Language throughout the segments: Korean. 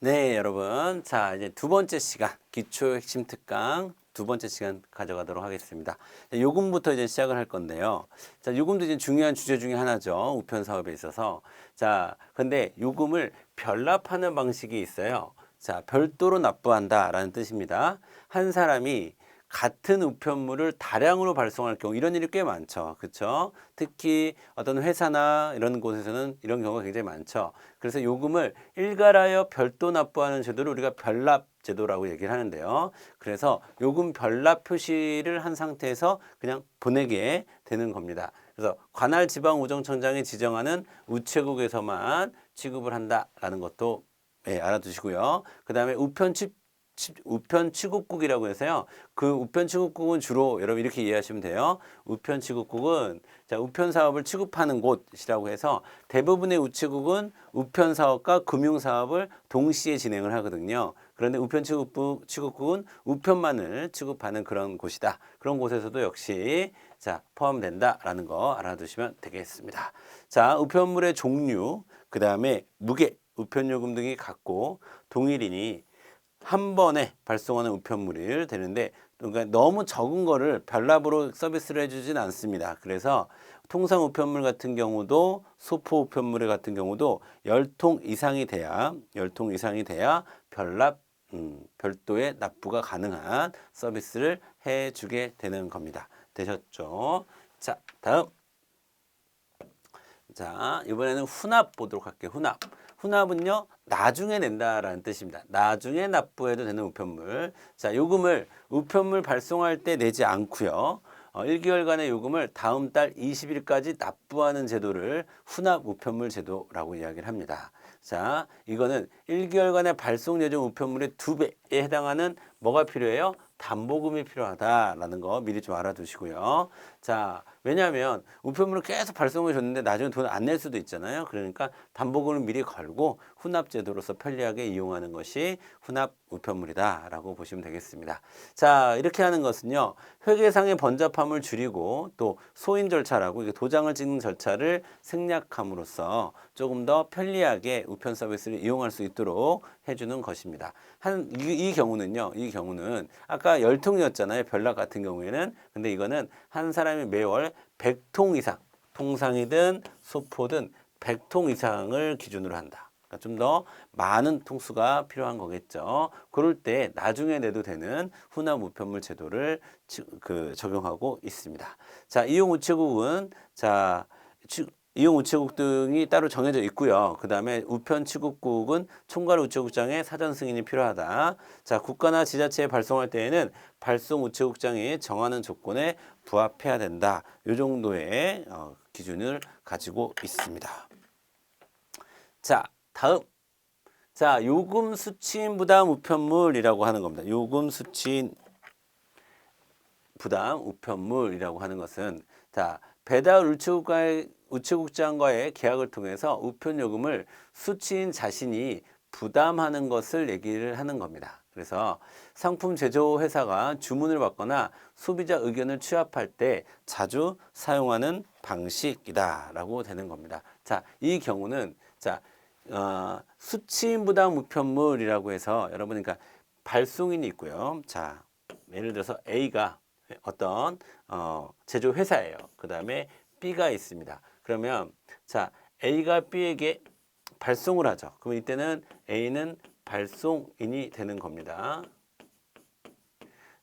네, 여러분. 자, 이제 두 번째 시간, 기초 핵심 특강 두 번째 시간 가져가도록 하겠습니다. 자, 요금부터 이제 시작을 할 건데요. 자, 요금도 이제 중요한 주제 중에 하나죠. 우편 사업에 있어서. 자, 근데 요금을 별납하는 방식이 있어요. 자, 별도로 납부한다라는 뜻입니다. 한 사람이 같은 우편물을 다량으로 발송할 경우 이런 일이 꽤 많죠. 그렇죠? 특히 어떤 회사나 이런 곳에서는 이런 경우가 굉장히 많죠. 그래서 요금을 일괄하여 별도 납부하는 제도를 우리가 별납 제도라고 얘기를 하는데요. 그래서 요금 별납 표시를 한 상태에서 그냥 보내게 되는 겁니다. 그래서 관할 지방우정청장이 지정하는 우체국에서만 취급을 한다라는 것도 알아두시고요. 그 다음에 우편 취급국이라고 해서요. 그 우편 취급국은 주로 여러분 이렇게 이해하시면 돼요. 우편 취급국은 자, 우편 사업을 취급하는 곳이라고 해서 대부분의 우체국은 우편 사업과 금융 사업을 동시에 진행을 하거든요. 그런데 우편 취급국은 우편만을 취급하는 그런 곳이다. 그런 곳에서도 역시 자, 포함된다라는 거 알아두시면 되겠습니다. 자, 우편물의 종류, 그 다음에 무게, 우편 요금 등이 같고 동일이니 한 번에 발송하는 우편물이 되는데 그러니까 너무 적은 거를 별납으로 서비스를 해주진 않습니다. 그래서 통상 우편물 같은 경우도 소포 우편물 같은 경우도 10통 이상이 돼야 별납 별도의 납부가 가능한 서비스를 해주게 되는 겁니다. 되셨죠? 자, 다음. 자, 이번에는 훈합 보도록 할게요. 훈합. 훈합은요, 나중에 낸다라는 뜻입니다. 나중에 납부해도 되는 우편물. 자, 요금을 우편물 발송할 때 내지 않고요. 1개월간의 요금을 다음 달 20일까지 납부하는 제도를 훈합 우편물 제도라고 이야기를 합니다. 자, 이거는 1개월간의 발송 예정 우편물의 2배에 해당하는 뭐가 필요해요? 담보금이 필요하다라는 거 미리 좀 알아두시고요. 자, 왜냐하면 우편물을 계속 발송해 줬는데 나중에 돈 안 낼 수도 있잖아요. 그러니까 담보금을 미리 걸고 훈납 제도로서 편리하게 이용하는 것이 훈합 우편물이다라고 보시면 되겠습니다. 자, 이렇게 하는 것은요. 회계상의 번잡함을 줄이고 또 소인 절차라고 이게 도장을 찍는 절차를 생략함으로써 조금 더 편리하게 우편 서비스를 이용할 수 있도록 해주는 것입니다. 이 경우는 아까 10통이었잖아요. 별납 같은 경우에는. 근데 이거는 한 사람이 매월 100통 이상, 통상이든 소포든 100통 이상을 기준으로 한다. 그러니까 좀 더 많은 통수가 필요한 거겠죠. 그럴 때 나중에 내도 되는 훈합 우편물 제도를 적용하고 있습니다. 자, 이용 우체국 등이 따로 정해져 있고요. 그 다음에 우편 취급국은 총괄 우체국장의 사전 승인이 필요하다. 자, 국가나 지자체에 발송할 때에는 발송 우체국장이 정하는 조건에 부합해야 된다. 이 정도의 기준을 가지고 있습니다. 자, 다음. 자, 요금 수취인 부담 우편물이라고 하는 겁니다. 요금 수취인 부담 우편물이라고 하는 것은 자, 배달 우체국장과의 계약을 통해서 우편 요금을 수취인 자신이 부담하는 것을 얘기를 하는 겁니다. 그래서 상품 제조 회사가 주문을 받거나 소비자 의견을 취합할 때 자주 사용하는 방식이다라고 되는 겁니다. 자, 이 경우는 자, 수취인 부담 우편물이라고 해서 여러분 그러니까 발송인이 있고요. 자, 예를 들어서 A가 어떤 제조 회사예요. 그 다음에 B가 있습니다. 그러면 자, A가 B에게 발송을 하죠. 그럼 이때는 A는 발송인이 되는 겁니다.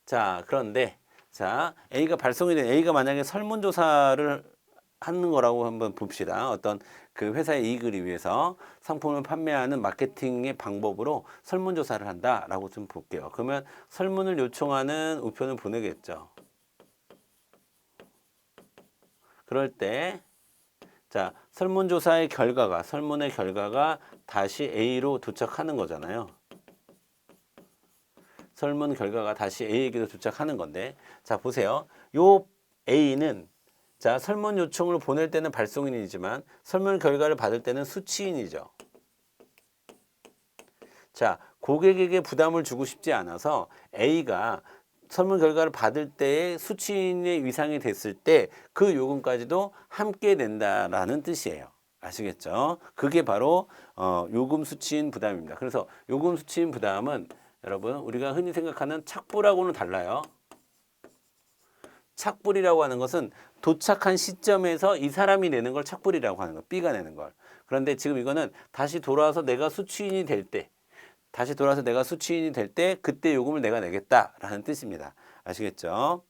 자, 그런데 자, A가 발송이 된 A가 만약에 설문조사를 하는 거라고 한번 봅시다. 어떤 그 회사의 이익을 위해서 상품을 판매하는 마케팅의 방법으로 설문조사를 한다라고 좀 볼게요. 그러면 설문을 요청하는 우편을 보내겠죠. 그럴 때 자, 설문의 결과가 다시 A로 도착하는 거잖아요. 설문 결과가 다시 A에게도 도착하는 건데 자, 보세요. 요 A는 자, 설문 요청을 보낼 때는 발송인이지만 설문 결과를 받을 때는 수취인이죠. 자, 고객에게 부담을 주고 싶지 않아서 A가 설문 결과를 받을 때의 수취인의 위상이 됐을 때 그 요금까지도 함께 낸다라는 뜻이에요. 아시겠죠? 그게 바로 요금 수취인 부담입니다. 그래서 요금 수취인 부담은 여러분 우리가 흔히 생각하는 착불하고는 달라요. 착불이라고 하는 것은 도착한 시점에서 이 사람이 내는 걸 착불이라고 하는 거, B가 내는 걸. 그런데 지금 이거는 다시 돌아와서 내가 수취인이 될 때, 그때 요금을 내가 내겠다라는 뜻입니다. 아시겠죠?